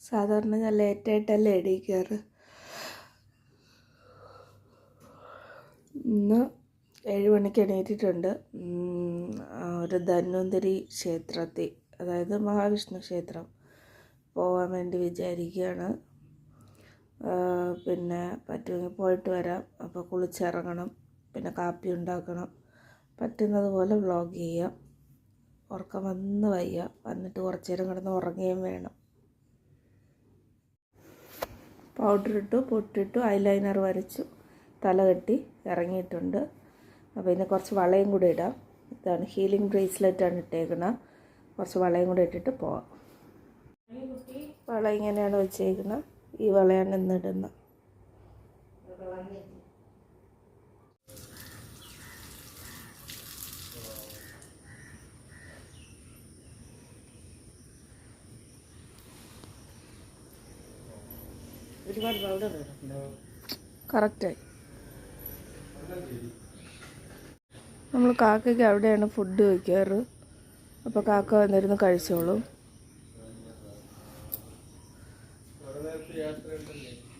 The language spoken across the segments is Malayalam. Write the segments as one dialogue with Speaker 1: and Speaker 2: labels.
Speaker 1: സാധാരണ ഞാൻ ലേറ്റായിട്ടല്ലേ എണീക്കാറ്. ഇന്ന് 7 മണിക്ക് എണീറ്റിട്ടുണ്ട്. ഒരു ധന്വന്തരി ക്ഷേത്രത്തിൽ, അതായത് മഹാവിഷ്ണു ക്ഷേത്രം പോകാൻ വേണ്ടി വിചാരിക്കുകയാണ്. പിന്നെ പറ്റുമെങ്കിൽ പോയിട്ട് വരാം. അപ്പോൾ കുളിച്ചിറങ്ങണം, പിന്നെ കാപ്പി ഉണ്ടാക്കണം. പറ്റുന്നത് പോലെ വ്ളോഗ് ചെയ്യാം. ഉറക്കം വന്ന് വയ്യ, വന്നിട്ട് കുറച്ച് നേരം കിടന്ന് ഉറങ്ങുകയും വേണം. പൗഡർ ഇട്ടു, പൊട്ടിട്ടു, ഐലൈനർ വരച്ചു, തല കെട്ടി ഇറങ്ങിയിട്ടുണ്ട്. അപ്പോൾ ഇനി കുറച്ച് വളയും കൂടി ഇടാം. ഇതാണ് ഹീലിംഗ് ബ്രേസ്ലെറ്റാണ് ഇട്ടേക്കുന്നത്. കുറച്ച് വളയും കൂടി ഇട്ടിട്ട് പോവാം. വള ഇങ്ങനെയാണ് വെച്ചേക്കുന്നത്. ഈ വളയാണ് ഇന്നിടുന്നത്. കറക്റ്റായി. നമ്മൾ കാക്കയ്ക്ക് അവിടെയാണ് ഫുഡ് വയ്ക്കാറ്. അപ്പോൾ കാക്ക വന്നിരുന്ന് കഴിച്ചോളും.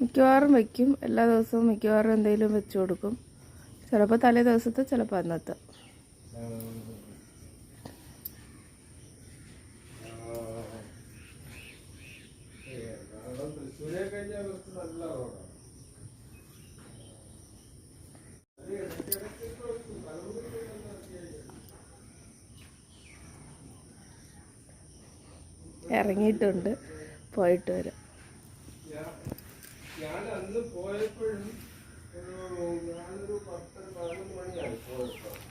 Speaker 1: മിക്കവാറും വയ്ക്കും. എല്ലാ ദിവസവും മിക്കവാറും എന്തെങ്കിലും വെച്ച് കൊടുക്കും. ചിലപ്പോൾ തലേ ദിവസത്തെ, ചിലപ്പോൾ അന്നത്തെ. ഇറങ്ങിയിട്ടുണ്ട്, പോയിട്ട് വരാം.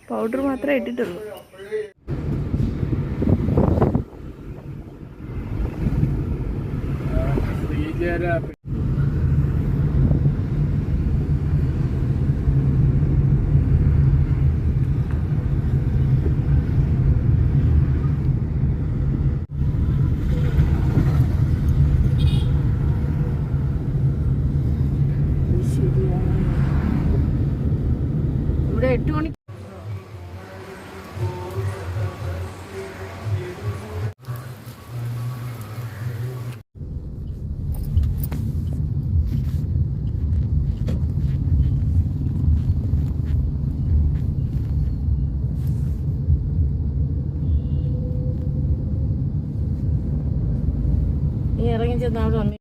Speaker 1: പൗഡർ മാത്രമേ ഇട്ടിട്ടുള്ളൂ. ഇവിടെ 8 മണി. ഇറങ്ങി ചെന്ന് അവിടെ വന്നു.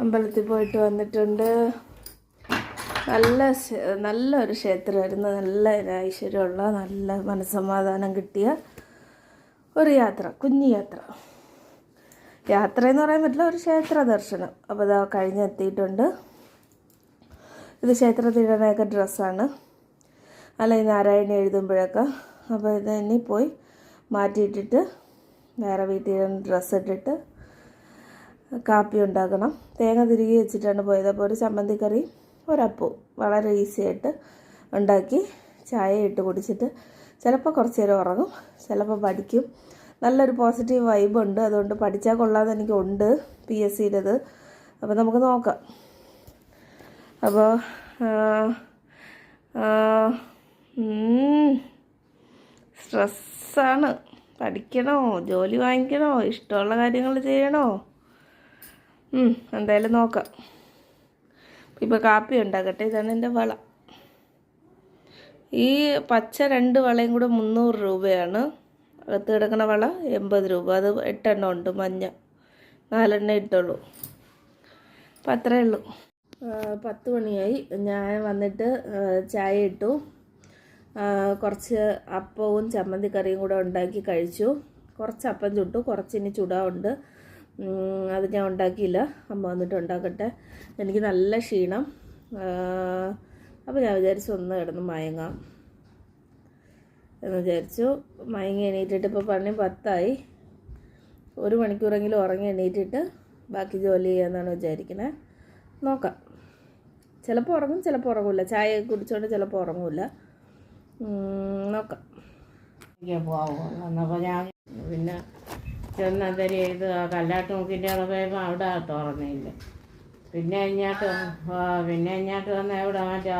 Speaker 1: അമ്പലത്തിൽ പോയിട്ട് വന്നിട്ടുണ്ട്. നല്ലൊരു ക്ഷേത്രമായിരുന്നു. നല്ല ഐശ്വര്യമുള്ള, നല്ല മനസ്സമാധാനം കിട്ടിയ ഒരു യാത്ര, കുഞ്ഞു യാത്ര. യാത്രയെന്ന് പറയാൻ പറ്റില്ല, ഒരു ക്ഷേത്ര ദർശനം. അപ്പോൾ ഇതാ കഴിഞ്ഞെത്തിയിട്ടുണ്ട്. ഇത് ക്ഷേത്രത്തിലൊക്കെ ഡ്രസ്സാണ്, അല്ല ഈ നാരായണി എഴുതുമ്പോഴൊക്കെ. അപ്പോൾ ഇത് ഇനി പോയി മാറ്റിയിട്ടിട്ട് വേറെ വീട്ടിൽ ഡ്രസ്സ് ഇട്ടിട്ട് കാപ്പി ഉണ്ടാക്കണം. തേങ്ങ തിരികെ വെച്ചിട്ടാണ് പോയത്. അപ്പോൾ ഒരു ചമ്മന്തിക്കറി, ഒരപ്പവും വളരെ ഈസി ആയിട്ട് ഉണ്ടാക്കി ചായ ഇട്ട് കുടിച്ചിട്ട് ചിലപ്പോൾ കുറച്ച് നേരം ഉറങ്ങും, ചിലപ്പോൾ പഠിക്കും. നല്ലൊരു പോസിറ്റീവ് വൈബുണ്ട്. അതുകൊണ്ട് പഠിച്ചാൽ കൊള്ളാതെ എനിക്കുണ്ട് PSCയുടേത്. അപ്പോൾ നമുക്ക് നോക്കാം. അപ്പോൾ സ്ട്രെസ്സാണ്. പഠിക്കണോ, ജോലി വാങ്ങിക്കണോ, ഇഷ്ടമുള്ള കാര്യങ്ങൾ ചെയ്യണോ? എന്തായാലും നോക്കാം. ഇപ്പോൾ കാപ്പി ഉണ്ടാക്കട്ടെ. ഇതാണ് എൻ്റെ വള. ഈ പച്ച 2 വളയും കൂടെ 300 രൂപയാണ്. അകത്ത് കിടക്കുന്ന വള 80 രൂപ. അത് 8 എണ്ണം ഉണ്ട്. മഞ്ഞ 4 എണ്ണം ഇട്ടുള്ളൂ. അപ്പം അത്രയേ ഉള്ളൂ. 10 മണിയായി. ഞാൻ വന്നിട്ട് ചായ ഇട്ടു. കുറച്ച് അപ്പവും ചമ്മന്തിക്കറിയും കൂടെ ഉണ്ടാക്കി കഴിച്ചു. കുറച്ച് അപ്പം ചുട്ടു, കുറച്ച് ഇനി ചുടാറുണ്ട്. അത് ഞാൻ ഉണ്ടാക്കിയില്ല. അമ്മ വന്നിട്ട് ഉണ്ടാക്കട്ടെ. എനിക്ക് നല്ല ക്ഷീണം. അപ്പോൾ ഞാൻ വിചാരിച്ചു ഒന്ന് കിടന്ന് മയങ്ങാം എന്ന് വിചാരിച്ചു. മയങ്ങി എണീറ്റിട്ട് ഇപ്പോൾ പണി 10ആയി. 1 മണിക്കൂറെങ്കിലും ഉറങ്ങി എണീറ്റിട്ട് ബാക്കി ജോലി ചെയ്യാമെന്നാണ് വിചാരിക്കുന്നത്. നോക്കാം. ചിലപ്പോൾ ഉറങ്ങും, ചിലപ്പോൾ ഉറങ്ങില്ല. ചായ കുടിച്ചുകൊണ്ട് ചിലപ്പോൾ ഉറങ്ങില്ല. നോക്കാം.
Speaker 2: അപ്പോൾ ഞാൻ പിന്നെ ചെന്നതരി ഇത് കല്ലാട്ടുമുക്കിൻ്റെ അവിടെ പോയപ്പോൾ അവിടെ തുറന്നില്ല. പിന്നെ ഇങ്ങോട്ട് വന്ന് ഇവിടെ മറ്റേ